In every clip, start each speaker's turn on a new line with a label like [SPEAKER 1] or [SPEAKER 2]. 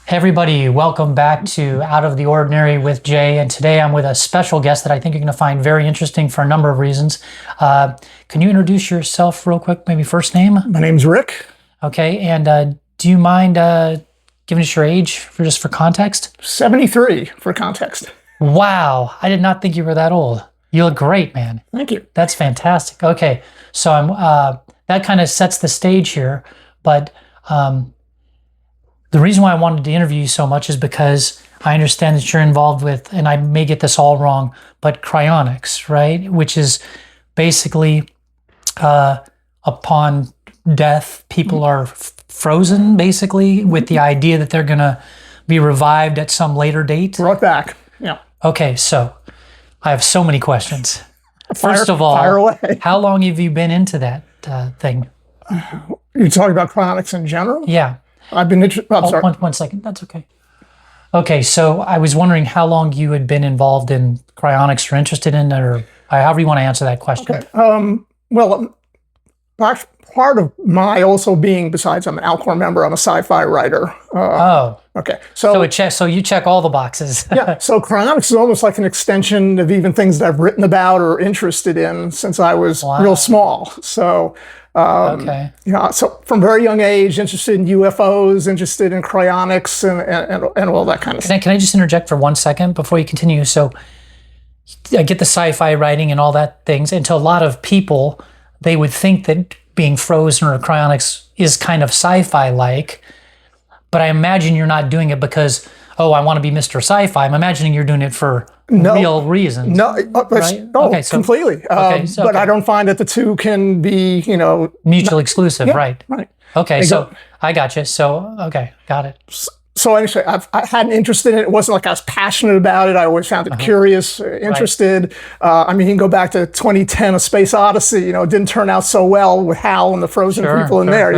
[SPEAKER 1] Hey everybody, welcome back to Out of the Ordinary with Jay, and today I'm with a special guest that I think you're going to find very interesting for a number of reasons. Can you introduce yourself real quick, maybe first name?
[SPEAKER 2] My name's Rick.
[SPEAKER 1] Okay, and do you mind giving us your age just for context?
[SPEAKER 2] 73 for context.
[SPEAKER 1] Wow, I did not think you were that old. You look great, man.
[SPEAKER 2] Thank you.
[SPEAKER 1] That's fantastic. Okay, so that kind of sets the stage here, but the reason why I wanted to interview you so much is because I understand that you're involved with, and I may get this all wrong, but cryonics, right? Which is basically upon death, people are frozen, basically, with the idea that they're going to be revived at some later date.
[SPEAKER 2] Brought back, yeah.
[SPEAKER 1] Okay, so I have so many questions. First of
[SPEAKER 2] fire
[SPEAKER 1] all,
[SPEAKER 2] away.
[SPEAKER 1] how long have you been into that thing?
[SPEAKER 2] You're talking about cryonics in general?
[SPEAKER 1] Yeah.
[SPEAKER 2] I've been interested. I'm sorry.
[SPEAKER 1] One second. That's okay. Okay, so I was wondering how long you had been involved in cryonics or interested in it, or however you want to answer that question.
[SPEAKER 2] Okay. Well, part of my also being, besides I'm an Alcor member, I'm a sci-fi writer. Okay. So
[SPEAKER 1] you check all the boxes.
[SPEAKER 2] yeah. So cryonics is almost like an extension of even things that I've written about or interested in since I was real small. So.
[SPEAKER 1] Okay.
[SPEAKER 2] Yeah, so from a very young age, interested in UFOs, interested in cryonics, and all that kind of stuff.
[SPEAKER 1] Can I just interject for 1 second before you continue? So I get the sci-fi writing and all that things, and to a lot of people, they would think that being frozen or cryonics is kind of sci-fi like, but I imagine you're not doing it because, oh, I want to be Mr. Sci-Fi. I'm imagining you're doing it for real reasons.
[SPEAKER 2] No,
[SPEAKER 1] right?
[SPEAKER 2] Okay, completely. But I don't find that the two can be,
[SPEAKER 1] mutually exclusive, right?
[SPEAKER 2] Right.
[SPEAKER 1] Okay, so I got you. So, okay, got it.
[SPEAKER 2] So anyway, I had an interest in it. It wasn't like I was passionate about it. I always found it curious, interested. Right. You can go back to 2010, A Space Odyssey. It didn't turn out so well with Hal and the frozen people in there.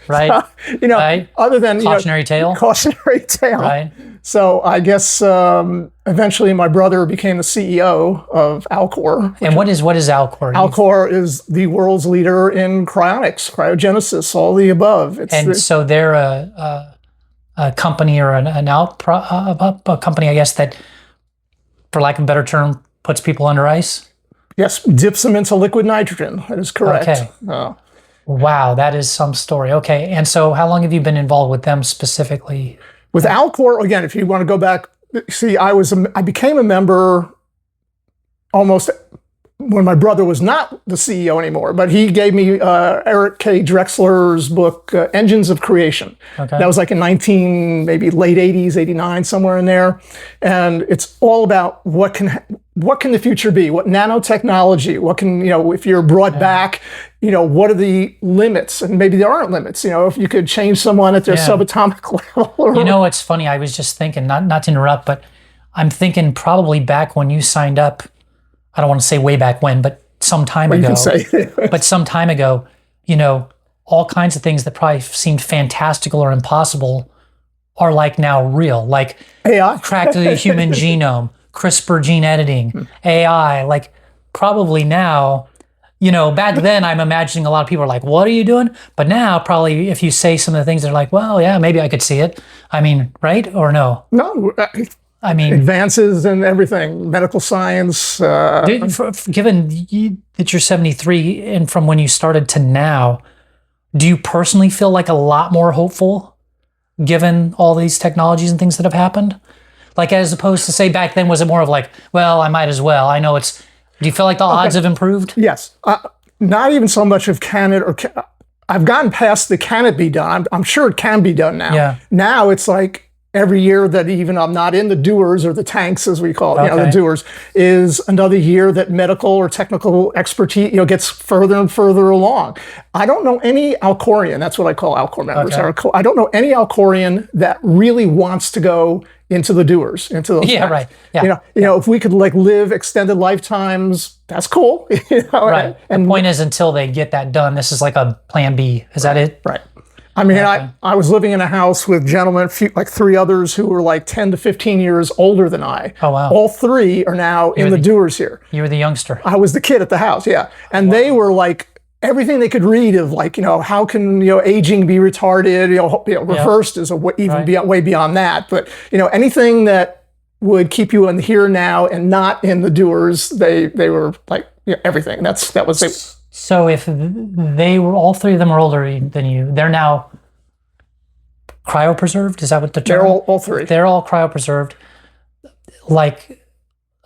[SPEAKER 1] Right.
[SPEAKER 2] Right. Other than
[SPEAKER 1] cautionary tale.
[SPEAKER 2] Cautionary tale.
[SPEAKER 1] Right.
[SPEAKER 2] So I guess eventually my brother became the CEO of Alcor.
[SPEAKER 1] And what is Alcor?
[SPEAKER 2] Alcor is the world's leader in cryonics, cryogenesis, all the above.
[SPEAKER 1] So they're a company or a company, I guess, that, for lack of a better term, puts people under ice?
[SPEAKER 2] Yes, dips them into liquid nitrogen. That is correct.
[SPEAKER 1] Okay. Wow, that is some story. Okay, and so how long have you been involved with them specifically?
[SPEAKER 2] With Alcor, again, if you want to go back, see, I became a member almost when my brother was not the CEO anymore, but he gave me Eric K. Drexler's book, Engines of Creation. Okay. That was like in maybe late 80s, 89, somewhere in there. And it's all about what can the future be? What nanotechnology? What can, if you're brought back, what are the limits? And maybe there aren't limits, if you could change someone at their subatomic level.
[SPEAKER 1] It's funny. I was just thinking, not to interrupt, but I'm thinking probably back when you signed up, I don't want to say way back when, but some time ago.
[SPEAKER 2] You can say.
[SPEAKER 1] But some time ago, all kinds of things that probably seemed fantastical or impossible are like now real, like
[SPEAKER 2] AI,
[SPEAKER 1] crack to the human genome, CRISPR gene editing, AI, like probably now, back then I'm imagining a lot of people are like, what are you doing? But now probably if you say some of the things, they're like, well, yeah, maybe I could see it. I mean, right or no?
[SPEAKER 2] No.
[SPEAKER 1] I mean,
[SPEAKER 2] advances in everything, medical science.
[SPEAKER 1] Given that you're 73 and from when you started to now, do you personally feel like a lot more hopeful given all these technologies and things that have happened? Like as opposed to say back then, was it more of like, well, I might as well. I know do you feel like the odds have improved?
[SPEAKER 2] Yes. Not even so much of can it or I've gotten past the can it be done. I'm sure it can be done now.
[SPEAKER 1] Yeah.
[SPEAKER 2] Now it's like, every year that even I'm not in the doers or the tanks, as we call it, the doers, is another year that medical or technical expertise, gets further and further along. I don't know any Alcorian, that's what I call Alcor members. Okay. I don't know any Alcorian that really wants to go into the doers, into those tanks.
[SPEAKER 1] Right. Yeah.
[SPEAKER 2] If we could live extended lifetimes, that's cool.
[SPEAKER 1] Right. And the point is, until they get that done, this is like a plan B. Is that it?
[SPEAKER 2] Right. I mean, I was living in a house with gentlemen, like 3 others who were like 10 to 15 years older than I.
[SPEAKER 1] Oh, wow.
[SPEAKER 2] All 3 are now in the doers here.
[SPEAKER 1] You were the youngster.
[SPEAKER 2] I was the kid at the house, yeah. And they were like everything they could read of like, how can, aging be retarded, reversed is way beyond that. But, anything that would keep you in the here and now and not in the doers, they were like, everything. That was it.
[SPEAKER 1] So if they were, all three of them are older than you, they're now cryopreserved? Is that what the term?
[SPEAKER 2] They're all three.
[SPEAKER 1] They're all cryopreserved. Like,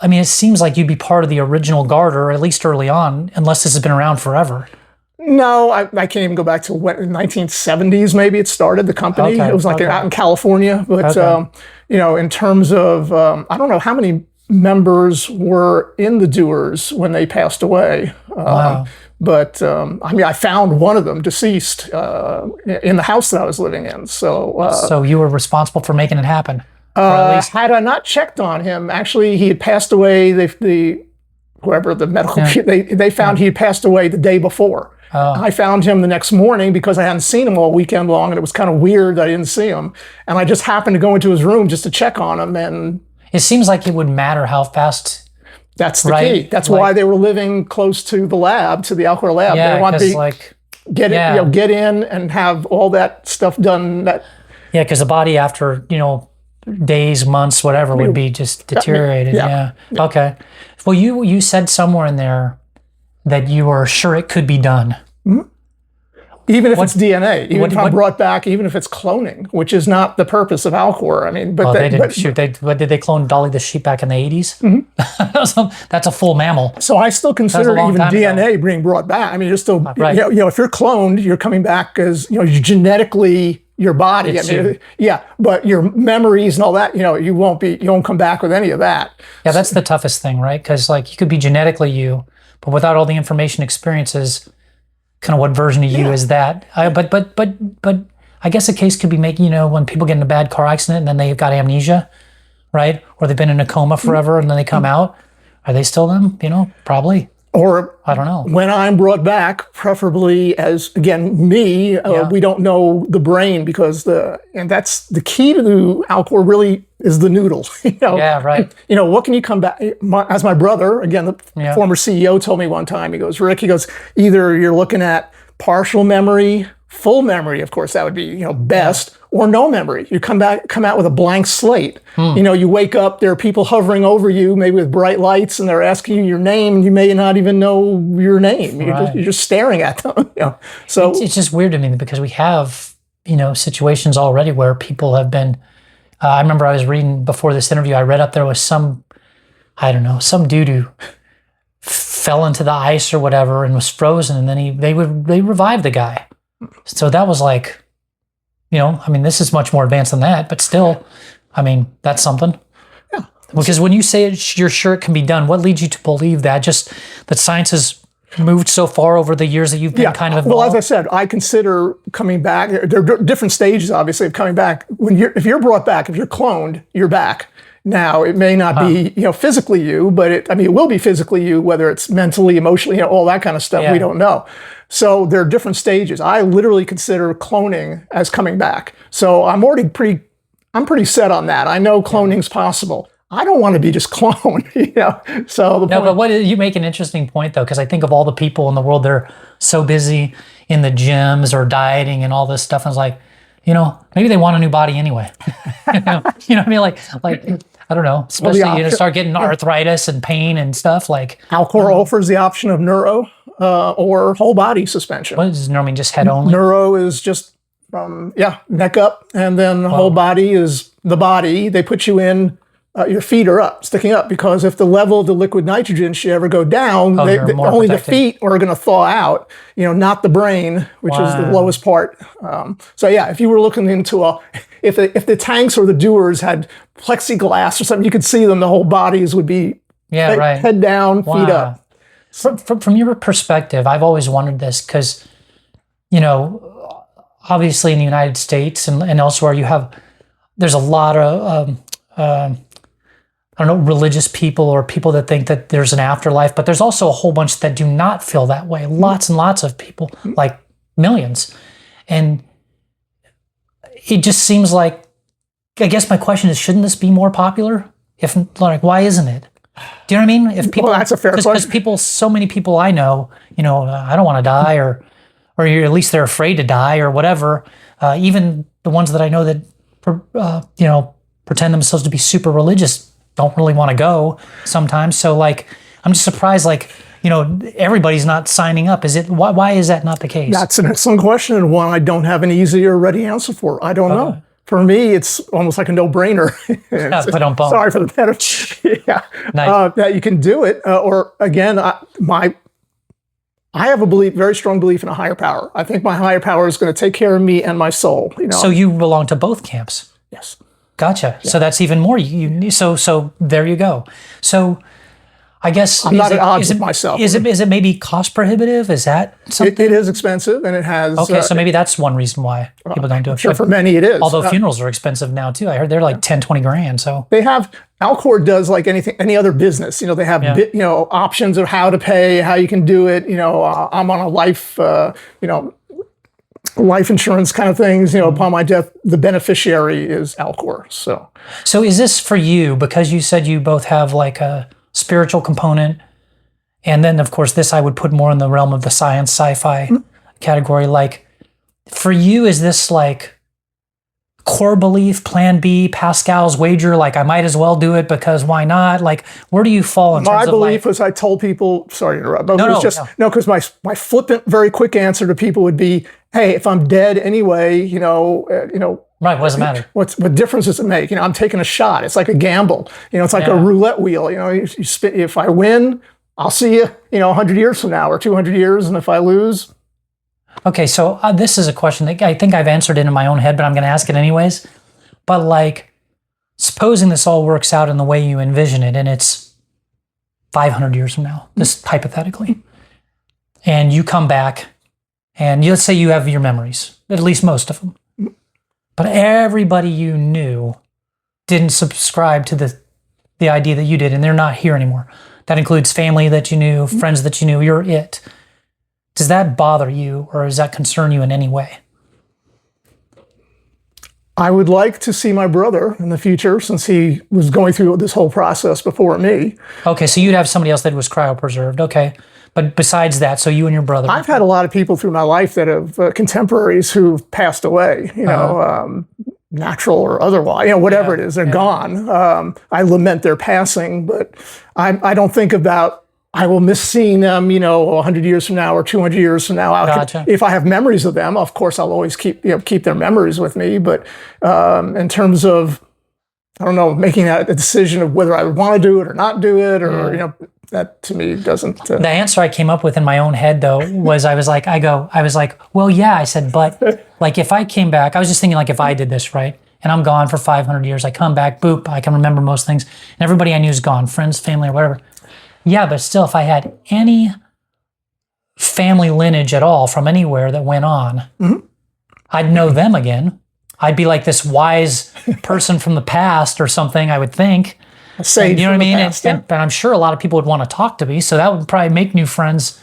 [SPEAKER 1] I mean, it seems like you'd be part of the original guard, or at least early on, unless this has been around forever.
[SPEAKER 2] No, I can't even go back to when, in the 1970s, maybe it started, the company.
[SPEAKER 1] Okay,
[SPEAKER 2] It was like out in California. But, in terms of, I don't know how many members were in the doers when they passed away.
[SPEAKER 1] Wow.
[SPEAKER 2] But, I found one of them deceased in the house that I was living in.
[SPEAKER 1] So you were responsible for making it happen? Or at least...
[SPEAKER 2] Had I not checked on him, actually, he had passed away. Whoever the medical, they found he had passed away the day before. I found him the next morning because I hadn't seen him all weekend long, and it was kind of weird that I didn't see him. And I just happened to go into his room just to check on him. And
[SPEAKER 1] it seems like it would matter how fast.
[SPEAKER 2] That's the key. That's why they were living close to the lab, to the Alcor lab.
[SPEAKER 1] Yeah,
[SPEAKER 2] they want
[SPEAKER 1] to
[SPEAKER 2] get in and have all that stuff done.
[SPEAKER 1] Because the body after days, months, whatever, would be just deteriorated. Yeah. Okay. Well, you said somewhere in there that you were sure it could be done.
[SPEAKER 2] Mm-hmm. Even if it's DNA, even if I'm brought back, even if it's cloning, which is not the purpose of Alcor. I mean, but
[SPEAKER 1] they didn't shoot. Did they clone Dolly the sheep back in the 80s?
[SPEAKER 2] Mm-hmm.
[SPEAKER 1] That's a full mammal.
[SPEAKER 2] So I still consider even DNA being brought back. I mean, you're still, if you're cloned, you're coming back as, genetically your body. But your memories and all that, you won't come back with any of that.
[SPEAKER 1] Yeah, that's the toughest thing, right? Because you could be genetically you, but without all the information, experiences, kind of what version of you is that? But I guess a case could be making, when people get in a bad car accident and then they've got amnesia, right? Or they've been in a coma forever and then they come out. Are they still them? Probably.
[SPEAKER 2] Or
[SPEAKER 1] I don't know.
[SPEAKER 2] When I'm brought back, preferably as, again, me, we don't know the brain and that's the key to the Alcor really is the noodle.
[SPEAKER 1] Yeah, right.
[SPEAKER 2] What can you come back, as my brother, again, the former CEO told me one time, he goes, Rick, either you're looking at partial memory, full memory, of course, that would be, best, or no memory. You come out with a blank slate. You wake up, there are people hovering over you, maybe with bright lights, and they're asking you your name, and you may not even know your name. You're just staring at them. So
[SPEAKER 1] it's just weird to me because we have, situations already where people have been, I remember I was reading before this interview, I read up there was some dude who fell into the ice or whatever and was frozen, and then they revived the guy. So that was like, this is much more advanced than that, but still, that's something.
[SPEAKER 2] Yeah.
[SPEAKER 1] Because when you say you're sure it can be done, what leads you to believe that? Just that science has moved so far over the years that you've been kind of involved?
[SPEAKER 2] Well, as I said, I consider coming back. There are different stages, obviously, of coming back. If you're brought back, if you're cloned, you're back. Now, it may not be, physically you, but it will be physically you, whether it's mentally, emotionally, all that kind of stuff. We don't know. So there are different stages. I literally consider cloning as coming back. So I'm pretty set on that. I know cloning's possible. I don't want to be just cloned, So
[SPEAKER 1] but you make an interesting point though, because I think of all the people in the world that are so busy in the gyms or dieting and all this stuff. And it's like, maybe they want a new body anyway. You know what I mean? Like I don't know. Especially start getting arthritis and pain and stuff. Like
[SPEAKER 2] Alcor offers the option of neuro or whole body suspension.
[SPEAKER 1] What does neuro mean? Just head only?
[SPEAKER 2] Neuro is just neck up, and then the whole body is the body. They put you in. Your feet are up, sticking up, because if the level of the liquid nitrogen should ever go down, only the feet are going to thaw out, not the brain, which is the lowest part. If you were looking into if the tanks or the doers had plexiglass or something, you could see them, the whole bodies would be head down, feet up.
[SPEAKER 1] From your perspective, I've always wondered this because, obviously in the United States and elsewhere, there's a lot of, religious people or people that think that there's an afterlife, but there's also a whole bunch that do not feel that way. Lots and lots of people, like millions. And it just seems like, I guess my question is, shouldn't this be more popular? Why isn't it? Do you know what I mean? If people,
[SPEAKER 2] Well, that's a fair
[SPEAKER 1] because
[SPEAKER 2] question.
[SPEAKER 1] people, so many people I know, I don't want to die, or at least they're afraid to die, or whatever. Even the ones that I know that, pretend themselves to be super religious don't really want to go sometimes. So like, I'm just surprised, like, everybody's not signing up. Is it, why is that not the case?
[SPEAKER 2] That's an excellent question, and one I don't have an easy or ready answer for. I don't know. For me, it's almost like a no-brainer. Sorry for the metaphor. Yeah,
[SPEAKER 1] Nice.
[SPEAKER 2] that you can do it. Or again, I have a very strong belief in a higher power. I think my higher power is going to take care of me and my soul.
[SPEAKER 1] So you belong to both camps.
[SPEAKER 2] Yes.
[SPEAKER 1] Gotcha. Yeah. So that's even more. So there you go. So I guess
[SPEAKER 2] I'm not at odds with myself.
[SPEAKER 1] Is it maybe cost prohibitive? Is that something?
[SPEAKER 2] It is expensive, and it has.
[SPEAKER 1] Okay, so maybe that's one reason why people don't do it.
[SPEAKER 2] Sure, for many it is.
[SPEAKER 1] Although funerals are expensive now too. I heard they're like 10, 20 grand. So
[SPEAKER 2] they have, Alcor does like any other business. They have options of how to pay, how you can do it. I'm on a life insurance kind of things. Upon my death, the beneficiary is Alcor. So
[SPEAKER 1] is this for you, because you said you both have like a spiritual component, and then of course this I would put more in the realm of the science sci-fi category. Like, for you, is this like core belief, plan B, Pascal's wager, like I might as well do it because why not? Like, where do you fall in terms of
[SPEAKER 2] my belief was, I told people, sorry to interrupt, but because my flippant, very quick answer to people would be, hey, if I'm dead anyway,
[SPEAKER 1] right, what does it matter?
[SPEAKER 2] What difference does it make? I'm taking a shot. It's like a gamble. It's like a roulette wheel. You spin, if I win, I'll see you, 100 years from now or 200 years, and if I lose.
[SPEAKER 1] Okay, so this is a question that I think I've answered it in my own head, but I'm going to ask it anyways. But like, supposing this all works out in the way you envision it, and it's 500 years from now, just hypothetically, and you come back, and let's say you have your memories, at least most of them, but everybody you knew didn't subscribe to the idea that you did, and they're not here anymore. That includes family that you knew, friends that you knew, you're it. Does that bother you, or does that concern you in any way?
[SPEAKER 2] I would like to see my brother in the future, since he was going through this whole process before me.
[SPEAKER 1] Okay, so you'd have somebody else that was cryopreserved. Okay. But besides that, so you and your brother.
[SPEAKER 2] I've had a lot of people through my life that have contemporaries who've passed away, natural or otherwise, whatever it is, they're gone. I lament their passing, but I don't think about, I will miss seeing them, 100 years from now or 200 years from now.
[SPEAKER 1] Gotcha.
[SPEAKER 2] If I have memories of them, of course, I'll always keep their memories with me. But in terms of, I don't know, making a decision of whether I would want to do it or not do it, or, that to me doesn't.
[SPEAKER 1] The answer I came up with in my own head, though, was I was like, well, yeah, I said, but like if I came back, I was just thinking like if I did this, right? And I'm gone for 500 years, I come back, boop, I can remember most things. And everybody I knew is gone, friends, family, or whatever. Yeah, but still, if I had any family lineage at all from anywhere that went on, I'd know them again. I'd be like this wise person from the past or something, I would think.
[SPEAKER 2] Sage,
[SPEAKER 1] you know what I mean?
[SPEAKER 2] Past,
[SPEAKER 1] and I'm sure a lot of people would want to talk to me, so that would probably make new friends.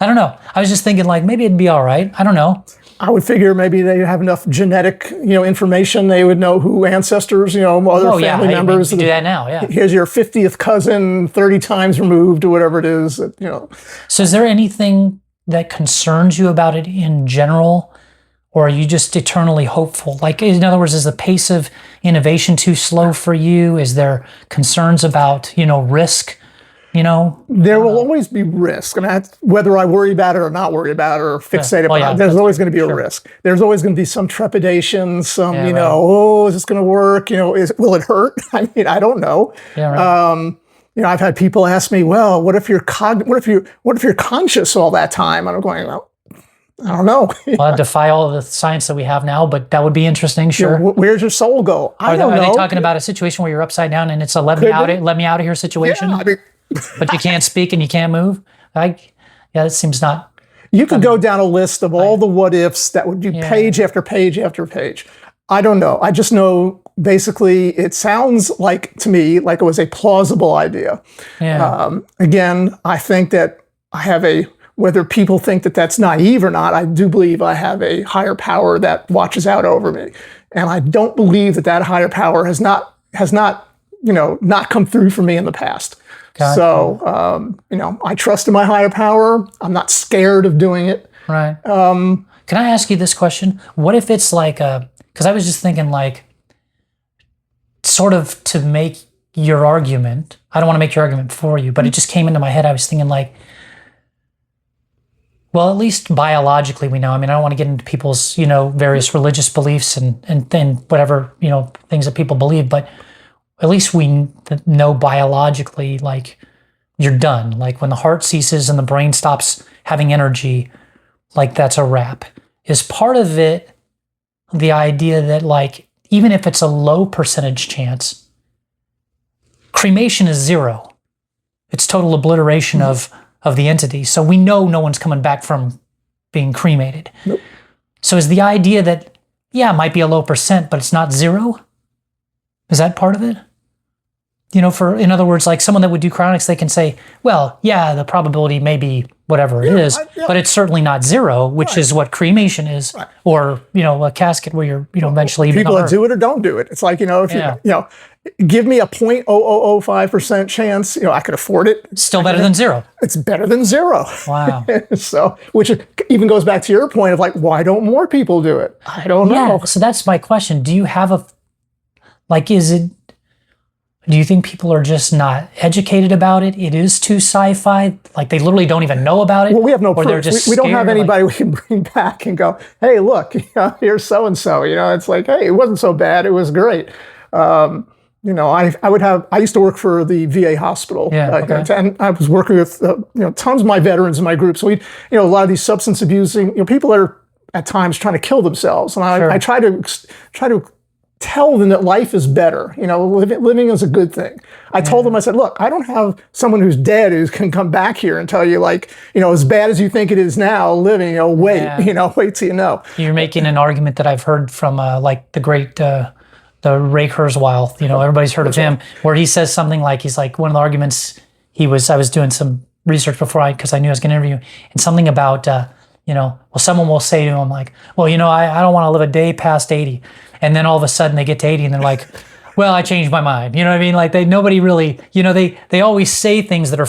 [SPEAKER 1] I don't know. I was just thinking like maybe it'd be all right. I don't know.
[SPEAKER 2] I would figure maybe they have enough genetic, information. They would know who ancestors, other family members.
[SPEAKER 1] You do that now, yeah.
[SPEAKER 2] Here's your 50th cousin, 30 times removed, or whatever it is.
[SPEAKER 1] So is there anything that concerns you about it in general, or are you just eternally hopeful? Like, in other words, is the pace of innovation too slow for you? Is there concerns about, risk?
[SPEAKER 2] There will always be risk. I mean, whether I worry about it or not worry about it or fixate about it, there's always going to be a risk. There's always going to be some trepidation, some, is this going to work? Will it hurt? I mean, I don't know.
[SPEAKER 1] Yeah, right.
[SPEAKER 2] I've had people ask me, well, what if you're conscious all that time? And I'm going, well, I don't know.
[SPEAKER 1] Well, I defy all of the science that we have now, but that would be interesting, sure.
[SPEAKER 2] Where's your soul go? I don't know.
[SPEAKER 1] Are they talking about a situation where you're upside down and it's a let me out of here situation?
[SPEAKER 2] Yeah, I mean,
[SPEAKER 1] but you can't speak and you can't move? That seems not...
[SPEAKER 2] You could go down a list of all the what ifs that would be page after page after page. I don't know. I just know basically it sounds like to me like it was a plausible idea.
[SPEAKER 1] Yeah.
[SPEAKER 2] Again, I think that I have whether people think that that's naive or not, I do believe I have a higher power that watches out over me. And I don't believe that higher power has not not come through for me in the past.
[SPEAKER 1] Gotcha.
[SPEAKER 2] So, I trust in my higher power. I'm not scared of doing it.
[SPEAKER 1] Right. Can I ask you this question? What if it's like because I was just thinking like, sort of to make your argument, I don't want to make your argument for you, but it just came into my head. I was thinking like, well, at least biologically we know. I mean, I don't want to get into people's, various religious beliefs and whatever, things that people believe, but at least we know biologically, like, you're done. Like when the heart ceases and the brain stops having energy, like that's a wrap. Is part of it the idea that like, even if it's a low percentage chance, cremation is zero. It's total obliteration of the entity. So we know no one's coming back from being cremated.
[SPEAKER 2] Nope.
[SPEAKER 1] So is the idea that, yeah, it might be a low percent, but it's not zero? Is that part of it? In other words, like someone that would do cryonics, they can say, well, yeah, the probability may be whatever it is, but it's certainly not zero, which is what cremation is, or, a casket where you're, eventually
[SPEAKER 2] people that do it or don't do it. It's like, if you give me a 0.0005% chance, I could afford it.
[SPEAKER 1] Still better than zero.
[SPEAKER 2] It's better than zero.
[SPEAKER 1] Wow.
[SPEAKER 2] So, which even goes back to your point of like, why don't more people do it? I don't know.
[SPEAKER 1] So that's my question. Do you have do you think people are just not educated about it? It is too sci-fi? Like they literally don't even know about it?
[SPEAKER 2] Well, we have no proof. We don't have anybody we can bring back and go, hey, look, here's so-and-so. It's like, hey, it wasn't so bad. It was great. I used to work for the VA hospital. And I was working with, tons of my veterans in my group. So a lot of these substance abusing, people are at times trying to kill themselves. And I try to tell them that life is better. Living is a good thing. I told them, I said, look, I don't have someone who's dead who can come back here and tell you like, as bad as you think it is now living, wait till you know.
[SPEAKER 1] You're making an argument that I've heard from like the great, the Ray Kurzweil, everybody's heard of him, where he says something like, he's like, one of the arguments I was doing some research because I knew I was going to interview, and something about, someone will say to him like, well, I don't want to live a day past 80. And then all of a sudden they get to 80 and they're like, well, I changed my mind. You know what I mean? Like nobody really, they always say things that are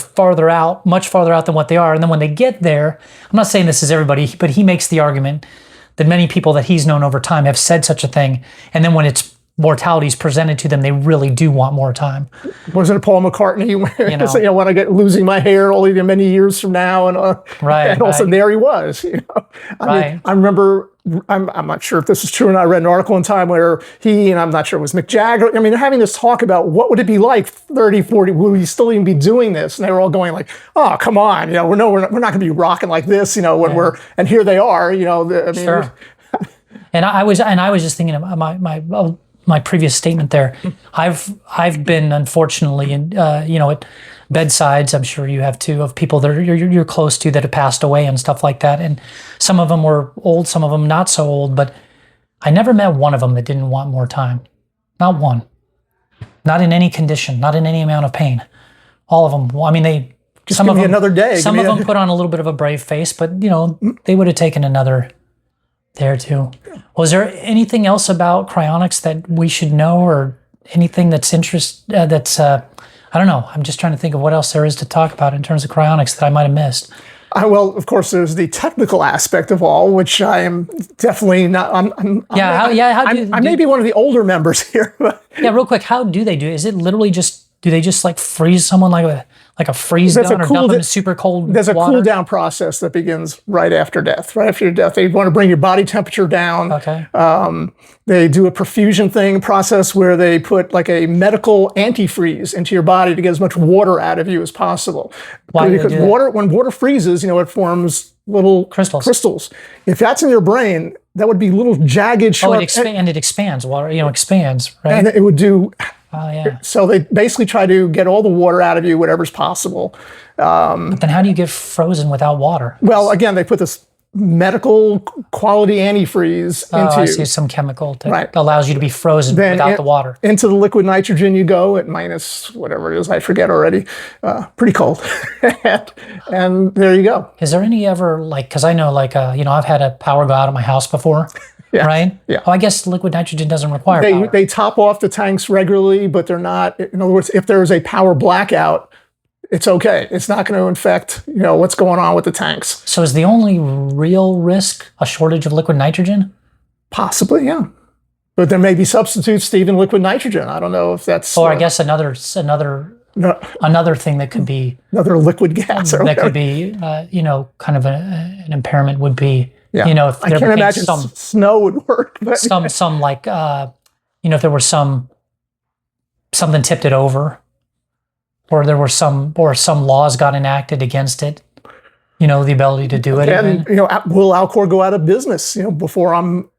[SPEAKER 1] much farther out than what they are. And then when they get there, I'm not saying this is everybody, but he makes the argument that many people that he's known over time have said such a thing. And then when it's mortality is presented to them, they really do want more time.
[SPEAKER 2] Wasn't it Paul McCartney? When I get losing my hair only many years from now, and all of a sudden there he was. I remember. I'm not sure if this is true or not. I read an article in Time where and I'm not sure it was Mick Jagger. I mean, they're having this talk about what would it be like 30, 40, will we still even be doing this? And they were all going like, oh, come on, we're not going to be rocking like this, when and here they are,
[SPEAKER 1] Sure. And I was just thinking of my previous statement there. I've been unfortunately at bedsides, I'm sure you have too, of people that you're close to that have passed away and stuff like that. And some of them were old, some of them not so old, but I never met one of them that didn't want more time. Not one. Not in any condition, not in any amount of pain. All of them. Well, I mean, some of them
[SPEAKER 2] another day.
[SPEAKER 1] Some of them put on a little bit of a brave face, but they would have taken another day or two. Was there anything else about cryonics that we should know, or anything that's I don't know. I'm just trying to think of what else there is to talk about in terms of cryonics that I might have missed.
[SPEAKER 2] Well, of course, there's the technical aspect of all, which I am definitely not. I may be one of the older members here. But
[SPEAKER 1] real quick, how do they do it? Is it literally do they just like freeze someone like a freeze gun, or dump them in super cold water?
[SPEAKER 2] There's a cool down process that begins right after death. Right after your death, they want to bring your body temperature down.
[SPEAKER 1] Okay.
[SPEAKER 2] They do a perfusion process where they put like a medical antifreeze into your body to get as much water out of you as possible.
[SPEAKER 1] Why do they do that?
[SPEAKER 2] When water freezes, it forms little crystals. If that's in your brain, that would be little jagged, sharp.
[SPEAKER 1] It expands. Water, expands, right?
[SPEAKER 2] And it would do.
[SPEAKER 1] Oh, yeah.
[SPEAKER 2] So they basically try to get all the water out of you, whatever's possible.
[SPEAKER 1] But then how do you get frozen without water?
[SPEAKER 2] Well, again, they put this medical quality antifreeze into
[SPEAKER 1] I see, some chemical that allows you to be frozen without the water.
[SPEAKER 2] Into the liquid nitrogen you go at minus whatever it is, I forget already. Pretty cold. and there you go.
[SPEAKER 1] Is there any ever, because I know I've had a power go out at my house before.
[SPEAKER 2] Yeah.
[SPEAKER 1] Right?
[SPEAKER 2] Yeah.
[SPEAKER 1] Oh, I guess liquid nitrogen doesn't require power.
[SPEAKER 2] They top off the tanks regularly, but they're not. In other words, if there's a power blackout, it's okay. It's not going to infect, what's going on with the tanks.
[SPEAKER 1] So is the only real risk a shortage of liquid nitrogen?
[SPEAKER 2] Possibly, yeah. But there may be substitutes to even liquid nitrogen. I don't know if that's...
[SPEAKER 1] Or I guess another thing that could be...
[SPEAKER 2] Another liquid gas.
[SPEAKER 1] That could be, kind of an impairment would be,
[SPEAKER 2] yeah.
[SPEAKER 1] If there
[SPEAKER 2] I can't imagine snow would work. But
[SPEAKER 1] some like, if there was something tipped it over, or there were some laws got enacted against it, the ability to do it.
[SPEAKER 2] And, will Alcor go out of business, before I'm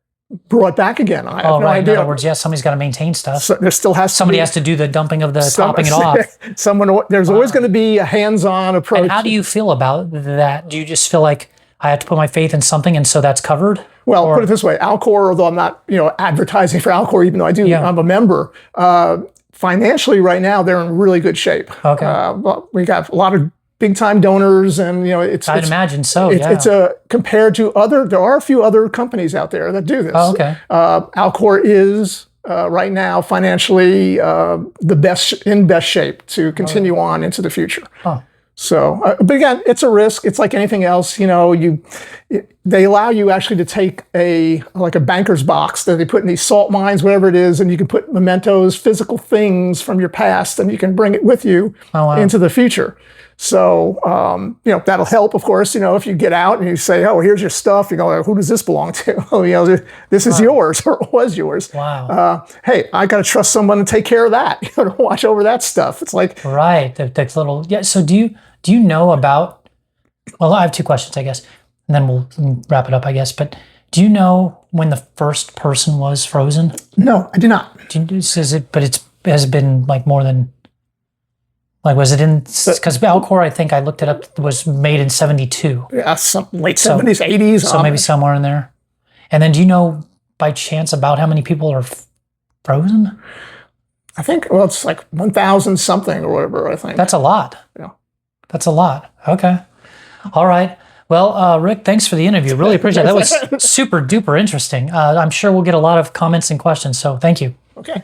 [SPEAKER 2] brought back again? I have no idea.
[SPEAKER 1] In other words, somebody's got to maintain stuff.
[SPEAKER 2] So there still has
[SPEAKER 1] somebody has to do the dumping of the topping it off.
[SPEAKER 2] There's always going to be a hands-on approach.
[SPEAKER 1] And how do you feel about that? Do you just feel like I have to put my faith in something, and so that's covered?
[SPEAKER 2] Well, put it this way: Alcor, although I'm not, advertising for Alcor, even though I do, I'm a member. Financially, right now, they're in really good shape.
[SPEAKER 1] Okay.
[SPEAKER 2] But we got a lot of big-time donors, and
[SPEAKER 1] I'd imagine so.
[SPEAKER 2] It's compared to there are a few other companies out there that do this.
[SPEAKER 1] Oh, okay.
[SPEAKER 2] Alcor is right now financially in best shape to continue on into the future.
[SPEAKER 1] Oh.
[SPEAKER 2] So, but again, it's a risk. It's like anything else. They allow you actually to take like a banker's box that they put in these salt mines, whatever it is, and you can put mementos, physical things from your past, and you can bring it with you into the future. So, that'll help, of course, if you get out and you say, oh, here's your stuff, who does this belong to? Oh, this is yours, or it was yours.
[SPEAKER 1] Wow.
[SPEAKER 2] Hey, I got to trust someone to take care of that, to watch over that stuff. It's like...
[SPEAKER 1] Right. The little... Yeah. So do you know about... Well, I have two questions, I guess, and then we'll wrap it up, I guess. But do you know when the first person was frozen?
[SPEAKER 2] No, I do not.
[SPEAKER 1] Has it been like more than... Like, was it in... Because Alcor, I think I looked it up, was made in 72.
[SPEAKER 2] Yeah, some late 70s, 80s.
[SPEAKER 1] So maybe somewhere in there. And then do you know, by chance, about how many people are frozen?
[SPEAKER 2] I think, it's like 1,000 something or whatever, I think.
[SPEAKER 1] That's a lot.
[SPEAKER 2] Yeah.
[SPEAKER 1] That's a lot. Okay. All right. Well, Rick, thanks for the interview. Really appreciate it. That was super duper interesting. I'm sure we'll get a lot of comments and questions, so thank you.
[SPEAKER 2] Okay.